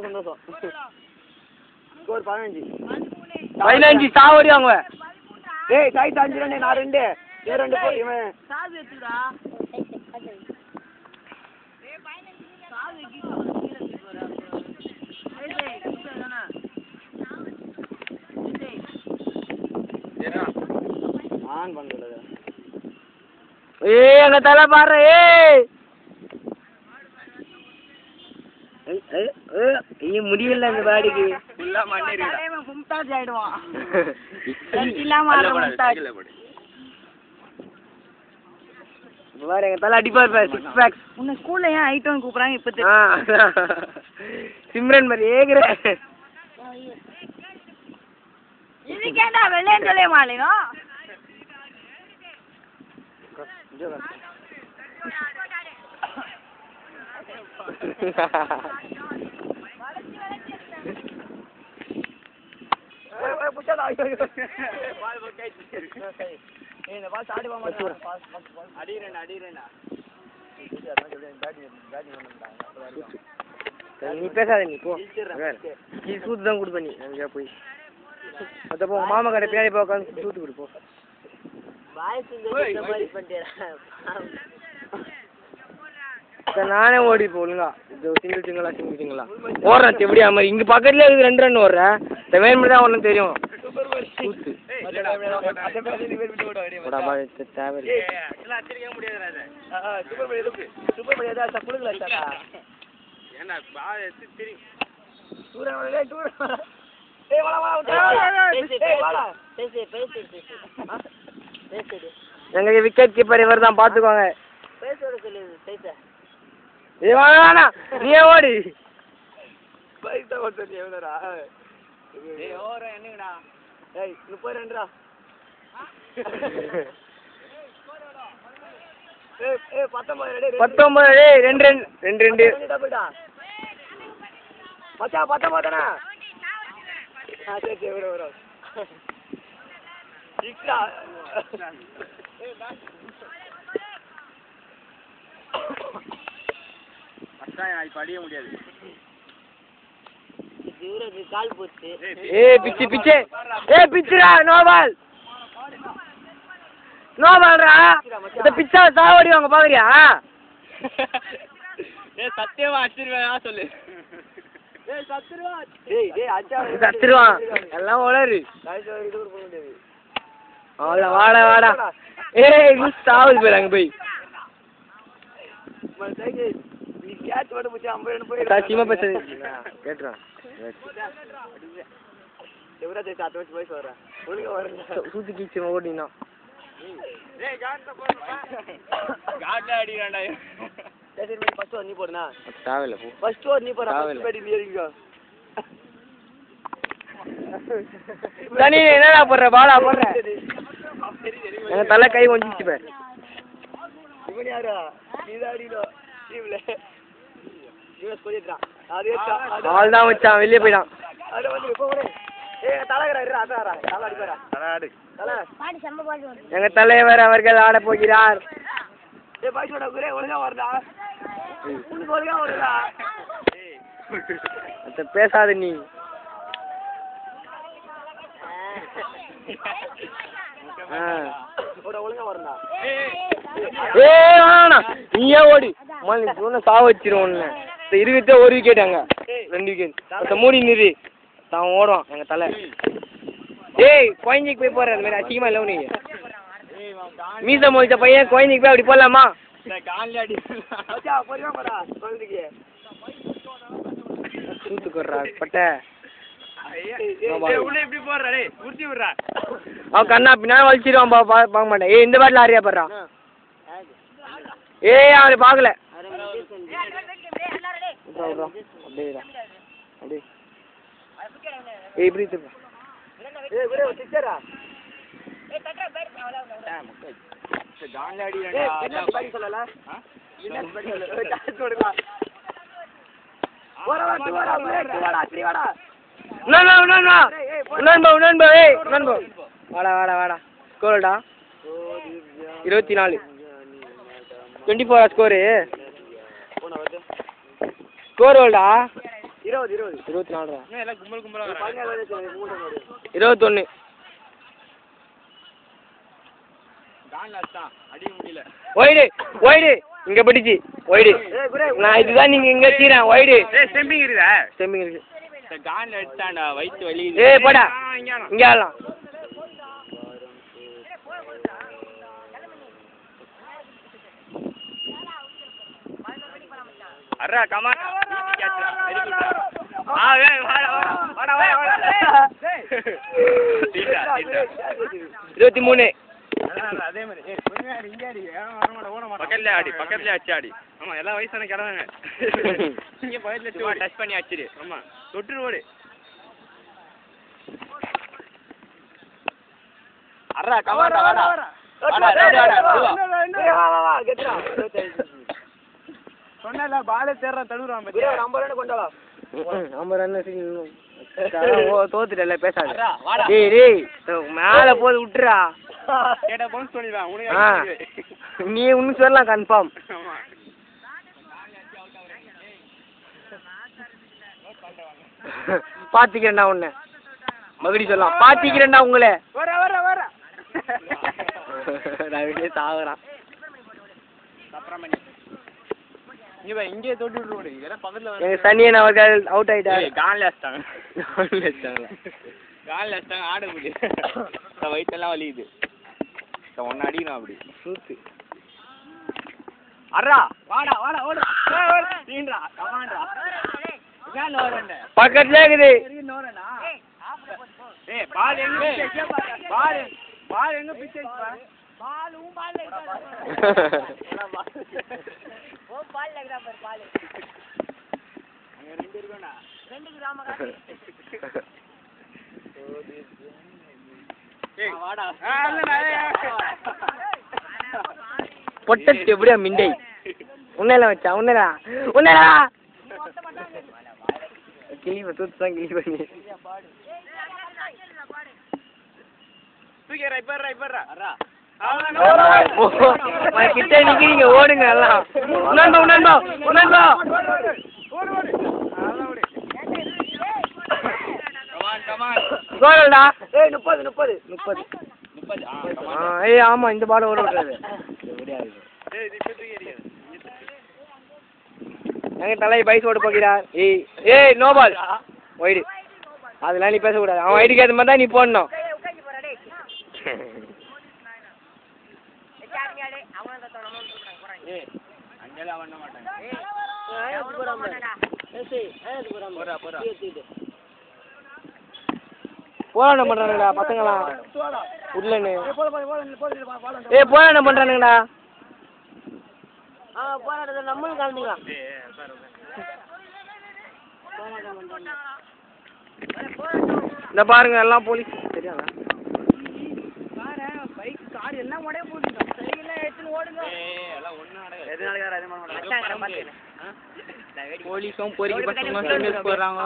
சந்தோஷம். ஸ்கோர் 15 சாவடி வாங்க. டேய் சாய் 5 ரன் நான் 2 ஏ 2 போய் இவன் சாவு ஏத்துடா. டேய் 15 சாவு ஏத்திட்டு போறா. டேய் கூடதானே. டேய் ஏனா ஆன் பண்ணல. ஏய் அங்க தல பாரு. ஏய் முடியல அந்த பாடிக்கு ஃபுல்லா மண்ணேறிடா. தலைவன் மும்தாஜ் ஆயிடுவான். இல்லாம ஆற மும்தாஜ். பாரு எங்க தல அடிப்பார் பாரு 6 பேக்ஸ். உன்ன ஸ்கூல்ல ஏன் ஐட்டம் கூப்பிடுறாங்க இப்ப சிம்ரன் மாதிரி ஏகுற. இதுக்கேண்டா வெள்ளேன்னு சொல்ல மாட்டீங்க. நீ பேசாத நீ போ. நீ சூத்து தான் கொடுப்ப நீ அங்கே போய். அத போ மாமா கடை பின்னாடி போய் உட்காந்து சூத்து கொடுப்போம். நானே ஓடி போலுங்க. சிங்கிளா ஓடுறேன் எப்படியா மாதிரி இங்க பக்கத்துல இருக்கு 2 ரன் ஓடுறேன். வேணுமே தான் ஒன்றும் தெரியும். எங்க விக்கெட் கீப்பர் இவர் தான் பாத்துக்கோங்க. நீ ஓடி பைசா ஓட்டு எவ்வளோடா? ஏய் ஓர என்னங்கடா? ஏய் 30 ரன்டா. ஏய் 19 டேய் 19 டேய் 2 ரன் 2 டபுள்டா. மச்சான் 19 தானா? சரி வர. இக்டா. அதான் படிய முடியாது. இவருக்கு கால் போச்சு. ஏய் பிச்சு ஏய் பிச்சுடா நோ பால் ரா. இந்த பிச்சா சாவடி வாங்க பாக்குறியா? ஏய் சத்தியமா அடிச்சிருவேனா சொல்லு. ஏய் சத்தியமா. டேய் அச்சா சத்திருவான் எல்லாம் ஓடரு. வாடா ஏய் நீ சாவடி போறாங்க போய். நீ கேட்ச் வட முச்ச 50 ரன் போய். சத்தியமா பேசுது கேட்றா. எவரா தே 7 வச்சு போய் சொல்றா. ஒழுங்கா வரங்க. சூத்து கீச்சு ஓடினா. டேய் காட்ல போடுடா. காட்ல அடிறான்டா. டேய் நீ ஃபர்ஸ்ட் ஓவர் நீ போடுனா. தேவையில்ல போ. ஃபர்ஸ்ட் ஓவர் நீ போடா. ஃபர்ஸ்ட் பேட் நீ ஏறிங்க. தனி என்னடா போடுற பாலா போடுற. எங்க தலை கை ஒஞ்சிச்சு பாரு. இவன் யாரா? நீதாடிடா. டீம்ல. இவன் ஸ்கோரிட்ரா. அதேடா. பால் தான் வச்சான் வெளிய போய்டான். அட வந்து போறே. ஏய் தலகற இரு அதாரா. தல அடிப்பறா. தல ஆடு. தல. பாடி சம்ப பாடி வந்து. எங்க தலைவர் அவர்கள் ஆட போகிறார். ஏய் பாய் சொல்டா குரே ஒழுங்கா வரடா. உனக்கு ஒழுங்கா வரடா. ஏய். அத பேசாத நீ. ஓட ஒழுங்கா வரடா. ஏய் வாடா. நீயே ஓடி. அம்மா நீ சொன்ன சாவ வச்சிரும் உன்னை. இருக்கதே ஒரு விக்கெட் அங்க. 2 விக்கெட். அத மூடி நிறு. தான் ஓடுவான் எங்க தலை. ஏய் கோயிஞ்சிக்கு போய் போற அந்த மாதிரி அசிங்கமா இல்ல நீ. மீச மொழிச்ச பையன் கோயிஞ்சிக்கு போய் அப்படி போலாமா? கால்ல அடி. மச்சா போறியா போடா சொல்லுங்க. சூத்து கொறறா பட்ட. ஏய் உள்ள இப்படி போறடா டேய் குர்த்தி விடுறா. அவன் கண்ணா பின்னால வலிச்சிடுவான் பார்க்க மாட்டேன். ஏய் இந்த பேட்ல ஆரியா பண்றான். ஏய் அவனை பார்க்கல. அப்படியே ஏய் இப்படி திரும்ப. ஏய் ஒரே சிக்ஸரா. ஏய் தட்டற பேட் அவ்வளவுதான். கால்ல அடிடா. என்ன பேட் சொல்லல? என்ன பேட் சொல்லல? டாஸ் போடுடா. போடா வாடா 3 வாடா. உணன்பா ஏய் உணன்பா. வாடா ஸ்கோர்டா 24 24 ஸ்கோர். ஸ்கோர் ஓல்டா 24. எல்லாம் கும்பல் கும்பலா 21. அடி முடியல ஒய்டு இங்க படிச்சு ஒய்டு நான் இதுதான் நீங்க இங்க வச்சுக்கிறேன் ஒய்டு ஸ்டெம்பிங் இருக்குதா ஸ்டெம்பிங் இருக்கு கான்ல அடிச்சான்டா வயித்து வலி போடா இங்க ஆடலாம் அரா கமான் வாடா 23. அதே மாதிரி பக்கத்துல அடி ஆமா எல்லா வயசான கிடந்தாங்க இங்க பக்கத்துல டச் பண்ணி அடிச்சிரு ஆமா தொட்டு ஓடு அரா கமான் வாடா சொன்னல பாலே தேர்ற தடுறான் பத்தியா 50 ரன் கொண்டு வா 50 ரன் தோத்துட்டல பேசாத டேய் மேல போய் விட்டுறா கேட்டா பவுன்ஸ் பண்ணிடலாம் உனக்கு நீ இன்னும் சொல்லலாம் கன்ஃபார்ம் ஆமா பாத்திக்கிறேன்டா உன்னை மகடி சொல்லலாம் பாத்திக்கிறேன்டா உங்களே வர நான் வெளியே சாகுறான் இங்கே தொட்டு விட்டு இதெல்லாம் பக்கத்துல எங்க சனியன் அவர்கள் அவுட் ஆயிட்டாரு கான்ல வச்சிட்டாங்க ஆட முடியல வயிற்றெல்லாம் வலிக்குது ஒன்னு அடிக்கணும் அப்படி சூத்து அரா வாடா ஓடு நீன்றா கமான்டா ஏன் ஓடுறே பக்கத்துல இருக்குது ஓடுறேனா ஏய் பால் எங்க பால் எங்க பிச்சை பால் ஓ பால் லகடா पर பால் அங்க ரெண்டு இருக்குடா ரெண்டு கிராம காட்டி ஏய் வாடா பொட்டச்சு எப்படியா மிண்டை உன்னல வச்சா உன்னடா கிளி தூத்துதான் கிளி பண்ணி தூக்கிற இப்பறா அரா கிட்ட நிக்கிறீங்க ஓடுங்க எல்லாம் உணர்ந்தா கோலடா 30 ஏய் ஆமா இந்த பால் ஓட விடுறது எங்க தலை பைஸ் ஓட போகிறார் ஏய் நோ பால் வைடு அதெல்லாம் நீ பேசக்கூடாது அவன் வைடுக்கு ஏற்ற மாதிரி தான் நீ போடணும் அங்கெல்லாம் பண்ண மாட்டாங்க போராட்டம் பண்றானுங்கடா பசங்களாம் உள்ளன்னு போராட்டம் பண்றானுங்கடா போராட்டத்தை நம்மளும் கலந்துக்கலாம் இந்த பாருங்க எல்லாம் போலீஸ் தெரியாதா கார் எல்லாம் உடைய போடுங்க சைக்கிள்லாம் எடுத்துன்னு ஓடுங்க எல்லாம் ஒண்ணு நடக்குது எதனால யார் அதே பண்ண போலீஸும் பொறுக்கி பசங்க போறாங்க